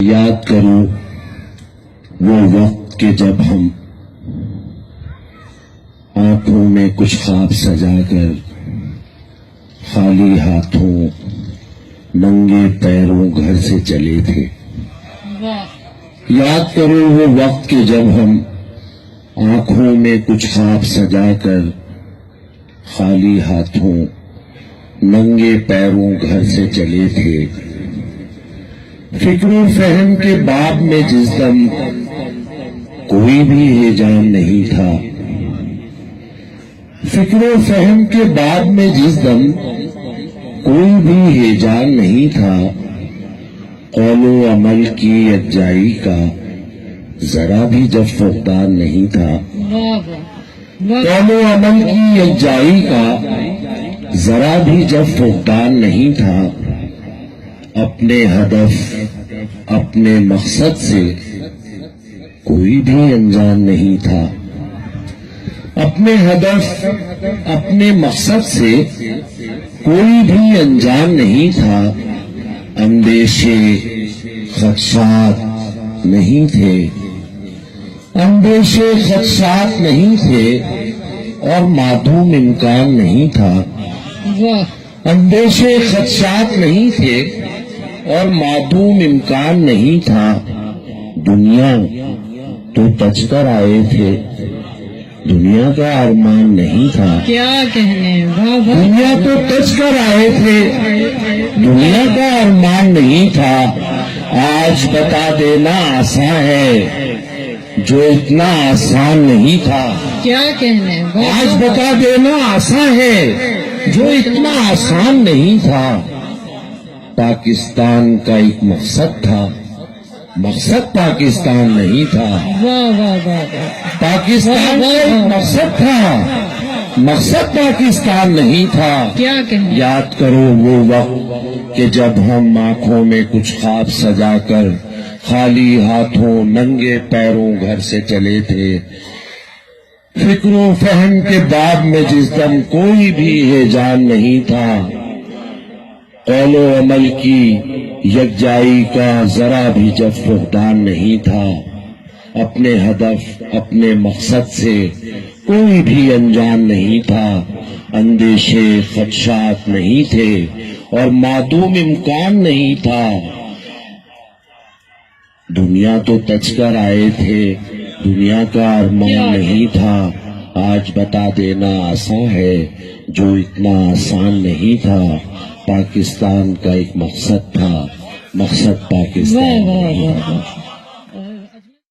یاد کرو وہ وقت کہ جب ہم آنکھوں میں کچھ خواب سجا کر خالی ہاتھوں ننگے پیروں گھر سے چلے تھے۔ یاد کرو وہ وقت کہ جب ہم آنکھوں میں کچھ خواب سجا کر خالی ہاتھوں ننگے پیروں گھر سے چلے تھے۔ فکر و فہم کے باب میں جس دم کوئی بھی ہیجان نہیں تھا، فکر و فہم کے باب میں جس دم کوئی بھی ہیجان نہیں تھا، قول و عمل کی یکجائی کا ذرا بھی جب فقدان نہیں تھا، قول و عمل کی یکجائی کا ذرا بھی جب فقدان نہیں تھا، اپنے ہدف اپنے مقصد سے کوئی بھی انجان نہیں تھا، اپنے ہدف اپنے مقصد سے کوئی بھی انجان نہیں تھا، اندیشے خدشات نہیں تھے، اندیشے خدشات نہیں تھے اور معدوم امکان نہیں تھا، اندیشے خدشات نہیں تھے اور معدوم امکان نہیں تھا، دنیا تو تج کر آئے تھے، دنیا کا ارمان نہیں تھا، کیا کہنے دنیا تو تج کر آئے تھے، دنیا کا ارمان نہیں تھا، آج بتا دینا آسان ہے جو اتنا آسان نہیں تھا، کیا کہنے آج بتا دینا آسان ہے جو اتنا آسان نہیں تھا۔ پاکستان کا ایک مقصد تھا، مقصد پاکستان نہیں تھا، واہ واہ واہ پاکستان کا ایک مقصد تھا، مقصد پاکستان نہیں تھا۔ کیا کہنے یاد کرو وہ وقت کہ جب ہم آنکھوں میں کچھ خواب سجا کر خالی ہاتھوں ننگے پیروں گھر سے چلے تھے، فکر و فہم کے باب میں جس دم کوئی بھی ہیجان نہیں تھا، قول و عمل کی یکجائی کا ذرا بھی جب فقدان نہیں تھا، اپنے ہدف اپنے مقصد سے کوئی بھی انجان نہیں تھا، اندیشے خدشات نہیں تھے اور معدوم امکان نہیں تھا، دنیا تو تج کر آئے تھے، دنیا کا ارمان نہیں تھا، آج بتا دینا آسان ہے جو اتنا آسان نہیں تھا۔ پاکستان کا ایک مقصد تھا، مقصد پاکستان واہ واہ نہیں واہ تھا۔ واہ